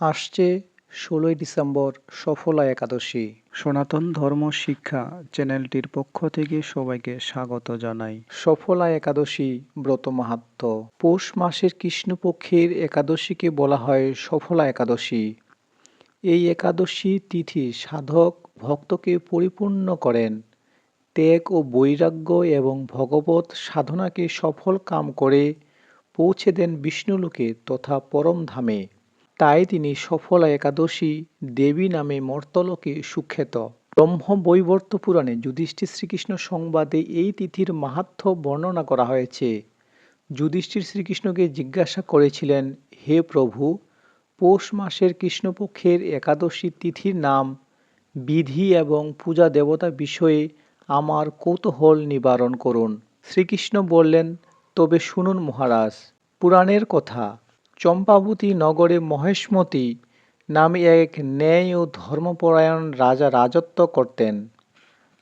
আসছে ১৬ই ডিসেম্বর সফলা একাদশী। সনাতন ধর্ম শিক্ষা চ্যানেলটির পক্ষ থেকে সবাইকে স্বাগত জানাই। সফলা একাদশী ব্রত মাহাত্ম্য। পৌষ মাসের কৃষ্ণপক্ষের একাদশীকে বলা হয় সফলা একাদশী। এই একাদশী তিথি সাধক ভক্তকে পরিপূর্ণ করেন, ত্যাগ ও বৈরাগ্য এবং ভগবত সাধনাকে সফল কাম করে পৌঁছে দেন বিষ্ণুলোকে তথা পরমধামে। তাই তিনি সফলা একাদশী দেবী নামে মর্ত্যলোকে সুখ্যাত। ব্রহ্মবৈবর্ত পুরাণে যুধিষ্ঠির শ্রীকৃষ্ণ সংবাদে এই তিথির মাহাত্ম্য বর্ণনা করা হয়েছে। যুধিষ্ঠির শ্রীকৃষ্ণকে জিজ্ঞাসা করেছিলেন, হে প্রভু, পৌষ মাসের কৃষ্ণপক্ষের একাদশী তিথির নাম, বিধি এবং পূজা দেবতা বিষয়ে আমার কৌতূহল নিবারণ করুন। শ্রীকৃষ্ণ বললেন, তবে শুনুন মহারাজ। পুরাণের কথা, চম্পাবতী নগরে মহেশমতি নামে এক ন্যায় ও ধর্মপরায়ণ রাজা রাজত্ব করতেন।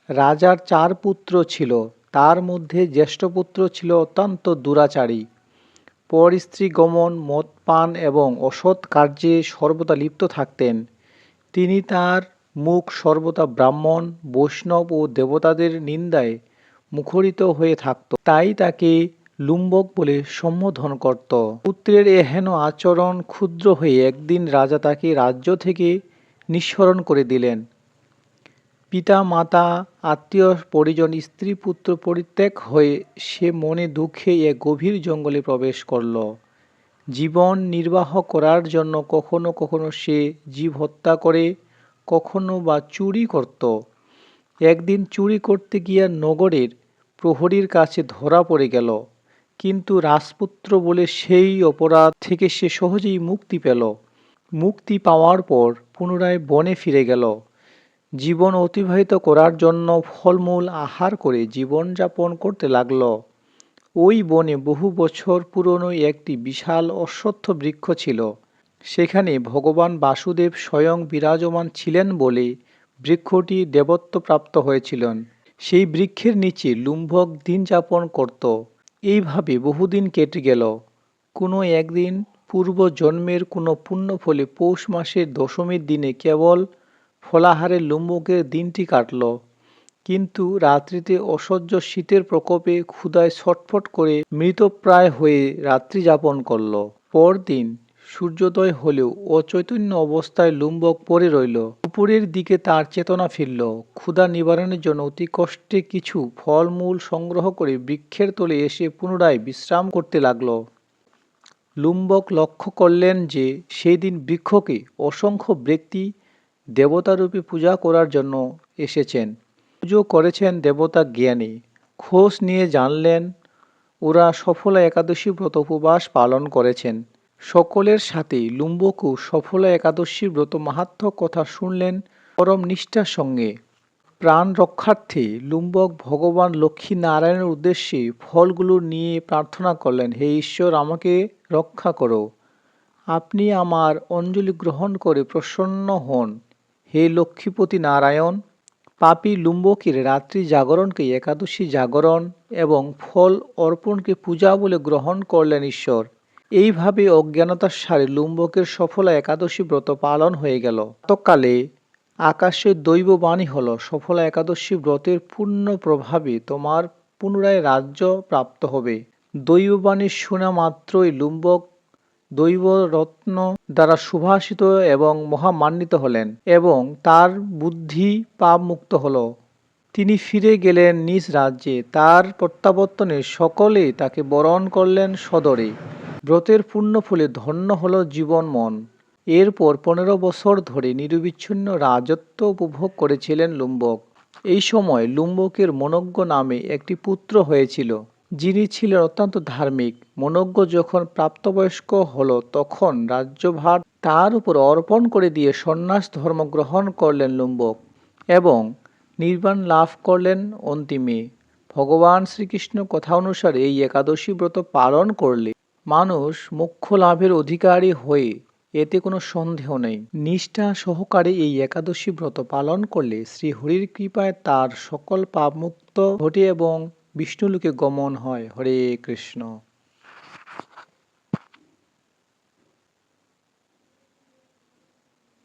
রাজার 4 পুত্র ছিল, তার মধ্যে জ্যেষ্ঠ পুত্র ছিল অত্যন্ত দুরাচারী। পর স্ত্রী গমন, মদপান এবং অসৎ কার্যে সর্বদা লিপ্ত থাকতেন। তিনি তার মুখ সর্বদা ব্রাহ্মণ, বৈষ্ণব ও দেবতাদের নিন্দায় মুখরিত হয়ে থাকত। তাই তাকে লুম্বক বলে সম্বোধন করত। পুত্রের এহেন আচরণ ক্ষুদ্র হয়ে একদিন রাজা তাকে রাজ্য থেকে নিঃসরণ করে দিলেন। পিতা মাতা, আত্মীয় পরিজন, স্ত্রী পুত্র পরিত্যাগ হয়ে সে মনে দুঃখে এক গভীর জঙ্গলে প্রবেশ করল। জীবন নির্বাহ করার জন্য কখনো কখনো সে জীব হত্যা করে, কখনো বা চুরি করত। একদিন চুরি করতে গিয়া নগরের প্রহরীর কাছে ধরা পড়ে গেল, কিন্তু রাজপুত্র বলে সেই অপরাধ থেকে সে সহজেই মুক্তি পেল। মুক্তি পাওয়ার পর পুনরায় বনে ফিরে গেল। জীবন অতিবাহিত করার জন্য ফলমূল আহার করে জীবনযাপন করতে লাগল। ওই বনে বহু বছর পুরনো একটি বিশাল অশ্বত্থ বৃক্ষ ছিল। সেখানে ভগবান বাসুদেব স্বয়ং বিরাজমান ছিলেন বলে বৃক্ষটি দেবত্ব প্রাপ্ত হয়েছিলেন। সেই বৃক্ষের নিচে লুম্বক দিন যাপন করত। এইভাবে বহুদিন কেটে গেল। কোনো একদিন পূর্ব জন্মের কোনো পুণ্য ফলে পৌষ মাসের দশমীর দিনে কেবল ফলাহারে লুম্বকের দিনটি কাটল। কিন্তু রাত্রিতে অসহ্য শীতের প্রকোপে ক্ষুধায় ছটফট করে মৃতপ্রায় হয়ে রাত্রি যাপন করল। পরদিন সূর্যোদয় হলেও অচৈতন্য অবস্থায় লুম্বক পড়ে রইল। দুপুরের দিকে তার চেতনা ফিরল। ক্ষুধা নিবারণের জন্য অতি কষ্টে কিছু ফলমূল সংগ্রহ করে বৃক্ষের তলে এসে পুনরায় বিশ্রাম করতে লাগল। লুম্বক লক্ষ্য করলেন যে সেই দিন বৃক্ষকে অসংখ্য ব্যক্তি দেবতারূপে পূজা করার জন্য এসেছেন। পুজো করেছেন দেবতা জ্ঞানী। খোঁজ নিয়ে জানলেন ওরা সফলা একাদশী ব্রত উপবাস পালন করেছেন। সকলের সাথেই লুম্বকও সফলা একাদশী ব্রত মাহাত্ম্য কথা শুনলেন পরম নিষ্ঠার সঙ্গে। প্রাণ রক্ষার্থে লুম্বক ভগবান লক্ষ্মী নারায়ণের উদ্দেশ্যে ফলগুলো নিয়ে প্রার্থনা করলেন, হে ঈশ্বর, আমাকে রক্ষা করো। আপনি আমার অঞ্জলি গ্রহণ করে প্রসন্ন হন। হে লক্ষ্মীপতি নারায়ণ। পাপী লুম্বকের রাত্রি জাগরণকে একাদশী জাগরণ এবং ফল অর্পণকে পূজা বলে গ্রহণ করলেন ঈশ্বর। এইভাবে অজ্ঞানতার সারে লুম্বকের সফলা একাদশী ব্রত পালন হয়ে গেল। প্রাতঃকালে আকাশে দৈববাণী হল, সফলা একাদশী ব্রতের পূর্ণ প্রভাবে তোমার পুনরায় রাজ্য প্রাপ্ত হবে। দৈববাণী শোনা মাত্রই লুম্বক দৈবরত্ন দ্বারা সুভাষিত এবং মহামান্বিত হলেন এবং তার বুদ্ধি পাপ মুক্ত হল। তিনি ফিরে গেলেন নিজ রাজ্যে। তার প্রত্যাবর্তনে সকলে তাকে বরণ করলেন সদরে। ব্রতের পুণ্য ফলে ধন্য হল জীবন মন। এরপর 15 বছর ধরে নিরবিচ্ছিন্ন রাজত্ব উপভোগ করেছিলেন লুম্বক। এই সময় লুম্বকের মনোজ্ঞ নামে একটি পুত্র হয়েছিল, যিনি ছিলেন অত্যন্ত ধার্মিক। মনোজ্ঞ যখন প্রাপ্তবয়স্ক হল তখন রাজ্যভার তার উপর অর্পণ করে দিয়ে সন্ন্যাস ধর্ম গ্রহণ করলেন লুম্বক এবং নির্বাণ লাভ করলেন অন্তিমে। ভগবান শ্রীকৃষ্ণ কথা অনুসারে এই একাদশী ব্রত পালন করলে মানুষ মোক্ষ লাভের অধিকারী হয়ে, এতে কোনো সন্দেহ নেই। নিষ্ঠা সহকারে এই একাদশী ব্রত পালন করলে শ্রীহরির কৃপায় তার সকল পাপ মুক্ত ঘটে এবং বিষ্ণুলোকে গমন হয়। হরে কৃষ্ণ।